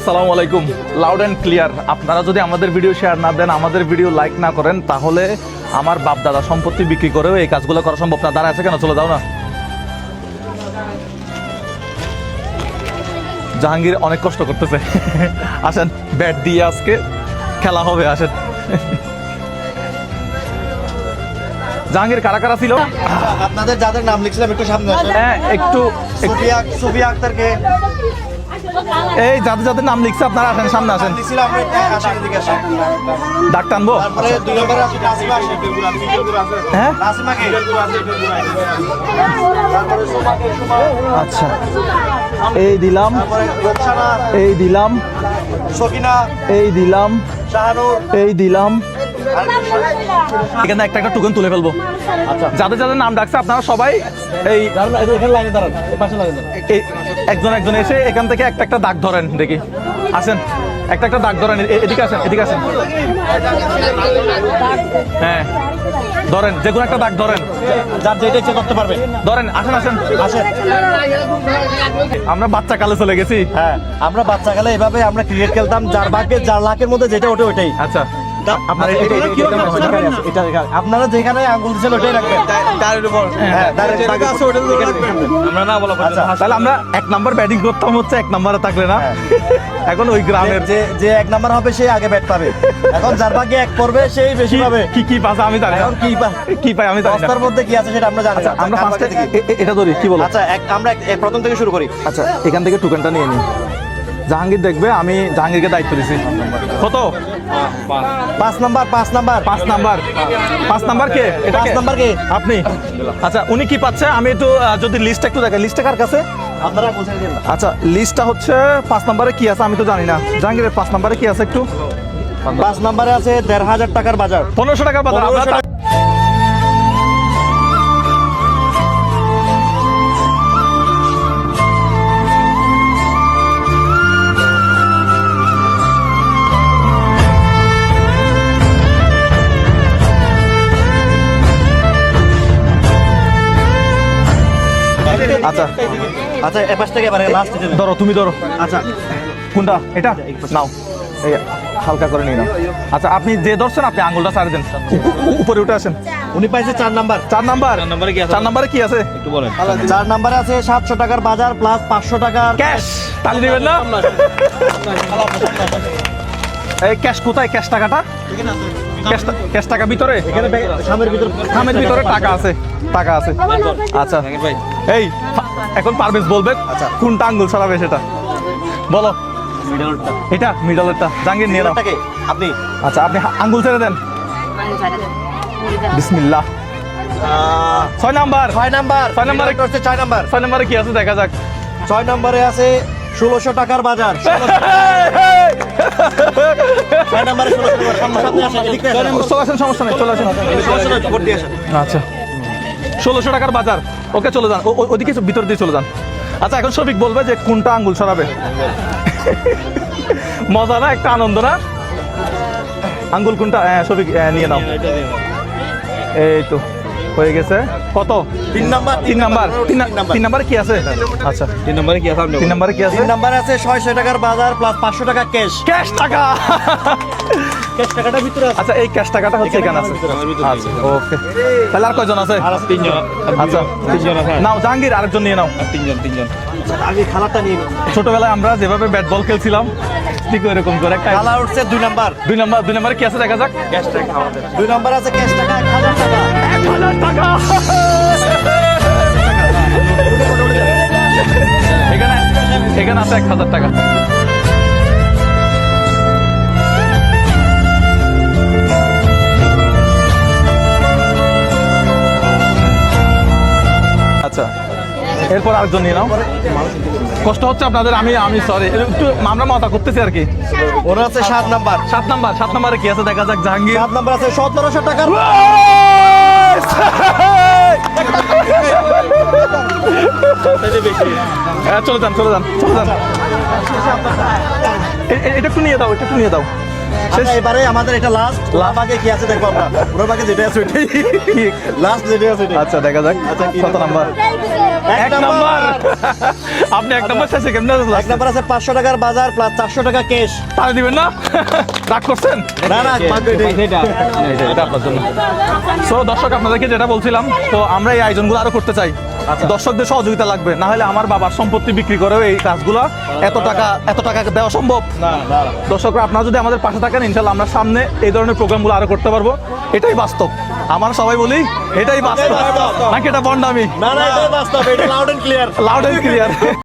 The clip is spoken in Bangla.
আসসালামু আলাইকুম। লাউড অ্যান্ড ক্লিয়ার, আপনারা যদি আমাদের ভিডিও শেয়ার না দেন, আমাদের ভিডিও লাইক না করেন, তাহলে আমার বাপ দাদা সম্পত্তি বিক্রি করেও এই কাজগুলো করা সম্ভব না। দাঁড়া আছে কেন, চলে যাও না। জাহাঙ্গীর অনেক কষ্ট করতেছে। আসেন, ব্যাট দিয়ে আজকে খেলা হবে। আসেন। জাহাঙ্গীর কারা কারা ছিল? আপনাদের যাদের নাম লিখছিলাম একটু সামনে আসেন। হ্যাঁ, একটু সুফিয়া আক্তারকে এই যাদের যাদের নাম লিখছে আপনারা আসেন, সামনে আসেন। লিখছিলাম আমরা, আসেন এদিকে আসেন। ডাক টানবো। তারপরে 2 নম্বরে আছে নাসিমা, হ্যাঁ, নাসিমাকে আচ্ছা, এই দিলাম, তারপরে রোকসানা, এই দিলাম, সকিনা, এই দিলাম, শাহানুর, এই দিলাম। এখানে একটা একটা টোকেন তুলে ফেলবো। আচ্ছা, যাদের যাদের নাম ডাকছে আপনারা সবাই এই লাইনে দাঁড়ান, পাশে লাইনে দাঁড়ান। এই একজন একজন এসে এখান থেকে একটা একটা দাগ ধরেন। দেখি, আসেন, একটা একটা দাগ ধরেন। এদিকে আসেন, এদিকে আসেন। হ্যাঁ, ধরেন, যে কোনো একটা দাগ ধরেন, যার যেটা ইচ্ছে করতে পারবে। ধরেন। আসেন আসেন আসেন। আমরা বাচ্চা কালে চলে গেছি। হ্যাঁ, আমরা বাচ্চাকালে এভাবে আমরা ক্রিকেট খেলতাম, যার ভাগ্যে যার লাখের মধ্যে যেটা ওঠে ওটাই। আচ্ছা, আপনারা যেখানে আঙ্গুল দিচ্ছেন ওটাই রাখবেন। হ্যাঁ, আমরা না বলা পর্যন্ত। তাহলে আমরা 1 নাম্বার ব্যাটিং করতাম, হচ্ছে 1 নাম্বারে থাকলে না। এখন ওই গ্রামের যে 1 নাম্বার হবে সেই আগে ব্যাট পাবে। এখন যার ভাগ্যে 1 পড়বে সেই বেশি পাবে। কি পাচ্ছে আমি জানি না। এখন কি পাই আমি জানি না। রাস্তার মধ্যে কি আছে সেটা আমরা জানি না। আমরা ফার্স্টে এটা ধরি, কি বলো? আচ্ছা, আমরা প্রথম থেকে শুরু করি। আচ্ছা, এখান থেকে টোকেনটা নিয়ে নিই। জাহাঙ্গীর দেখবে, আমি জাহাঙ্গীরকে দায়িত্ব দিছি। কত? 5 নাম্বার 5 নাম্বার 5 নাম্বার। 5 নাম্বার কে? এটা 5 নাম্বার কে? আপনি। আচ্ছা, উনি কি পাচ্ছে? আমি একটু যদি লিস্টটা একটু দেখাই। লিস্টটা কার কাছে? আপনারা বলছেন দিন। আচ্ছা, লিস্টটা হচ্ছে 5 নাম্বারে কি আছে আমি তো জানি না। জাহাঙ্গীরের 5 নাম্বারে কি আছে একটু? 5 নাম্বারে আছে 1,500 টাকার বাজার। 1500 টাকার বাজার। 1500 টাকা। আচ্ছা আচ্ছা, এ পাশ থেকে এবারে লাস্ট ধরো, তুমি ধরো। আচ্ছা, কোনটা? এটা নাও, এই হালকা করে নিয়ে নাও। আচ্ছা, আপনি যে ধরছেন আপনি আঙুলটা ছাড়ে দেন, উপরে উঠে আসেন। উনি পাইছে 4 নাম্বার। 4 নাম্বার। 4 নাম্বারে কি আছে একটু বলেন। 4 নাম্বারে আছে 700 টাকার বাজার প্লাস 500 টাকার ক্যাশ। তালি দিবেন না? এই ক্যাশ কোথায়? ক্যাশ টাকাটা? ক্যাশ টাকা ভিতরে, এখানে খামের ভিতরে টাকা আছে, টাকা আছে। আচ্ছা এই এখন পারভেজ বলবে আচ্ছা, কোনটা আঙ্গুল ছড়াবে সেটা বলো। এটা মিডলেরটা। জাহাঙ্গীর নিয়ে নাও। আপনি। আচ্ছা, আপনি আঙ্গুল ছেড়ে দেন। বিসমিল্লাহ। 6 নাম্বার। 6 নাম্বার। 6 নাম্বারে করছে 6 নাম্বার। 6 নাম্বারে কি আছে দেখা যাক। 6 নাম্বারে আছে 1600 টাকার বাজার। 6 নাম্বারে 1600 টাকা। সামনে আসেন, এদিকে আসেন। চলে আসেন, সমস্যা নেই, চলে আসেন। ভোট দিয়ে আসেন। আচ্ছা, 1600 টাকার বাজার। ওকে, চলে যান, ওদিকে ভিতর দিয়ে চলে যান। আচ্ছা, এখন শফিক বলবে যে কোনটা আঙ্গুল সরাবে। মজা না, একটা আনন্দ না? আঙ্গুল কোনটা? হ্যাঁ, শফিক নিয়ে নাও। এই তো হয়ে গেছে। কত? 3 নাম্বার। 3 নাম্বার। 3 নাম্বারে কি আছে? আচ্ছা, 3 নাম্বারে কি আছে? 3 নাম্বারে কি আছে? 3 নাম্বারে আছে 600 টাকার বাজার প্লাস 500 টাকা ক্যাশ। ক্যাশ টাকা। ক্যাশ টাকাটা ভিতরে আছে। আচ্ছা, এই ক্যাশ টাকাটা হচ্ছে এখানে আছে। আচ্ছা, ওকে। তাহলে আর কয়জন আছে? আর 3 জন। আচ্ছা, 3 জন আছে। নাও জাহাঙ্গীর, আরেকজন নিয়ে নাও। 3 জন। আগে খালাটা নিয়ে নিন। ছোটবেলায় আমরা যেভাবে ব্যাট বল খেলছিলাম ঠিক এরকম করে একটা। খালা উঠছে 2 নাম্বার। 2 নাম্বারে কি আছে দেখা যাক। ক্যাশ টাকা আমাদের। 2 নাম্বার আছে ক্যাশ টাকা 1000 টাকা। 1000 টাকা। এখানে আছে 1000 টাকা। আচ্ছা, এরপর আরেকজন নিয়ে নাও। কষ্ট হচ্ছে আপনাদের, আমি সরি, একটু আমরা মাথা করতেছি আর কি। ওরা আছে 7 নাম্বার। 7 নাম্বারে কি আছে দেখা যাক। জাহাঙ্গীর 7 নাম্বার আছে 1700 টাকার। চলে যান। এটা একটু নিয়ে দাও, আচ্ছা, এবারে আমাদের এটা লাস্ট লাভাগে কি আছে দেখবো আমরা। ওনার ভাগে যেটা আছে ওইটাই লাস্ট, যেটা আছে ওইটাই। আচ্ছা দেখা যাক আচ্ছা, কি কত নাম্বার। এক নাম্বার। আপনি এক নাম্বার শেষে কেমনে এক নাম্বার আছে 500 টাকার বাজার প্লাস 400 টাকা ক্যাশ। তাহলে দিবেন না? রাগ করছেন? না না ভাগ্য এটাই। এটা আপনার জন্য। সো দর্শক আপনাদেরকে যেটা বলছিলাম, তো আমরা এই আয়োজনগুলো আরো করতে চাই। দর্শকদের সহযোগিতা লাগবে, না হলে আমার বাবার সম্পত্তি বিক্রি করেও এই কাজগুলো এত টাকা দেওয়া সম্ভব না না দর্শকরা আপনারা যদি আমাদের পাশে থাকেন, ইনশাল্লাহ আমরা সামনে এই ধরনের প্রোগ্রামগুলো আরো করতে পারবো। এটাই বাস্তব, আমরা সবাই বলি এটাই বাস্তব, নাকি এটা বন্ডামি? না না, এটাই বাস্তব, এটা loud and clear. Loud and clear.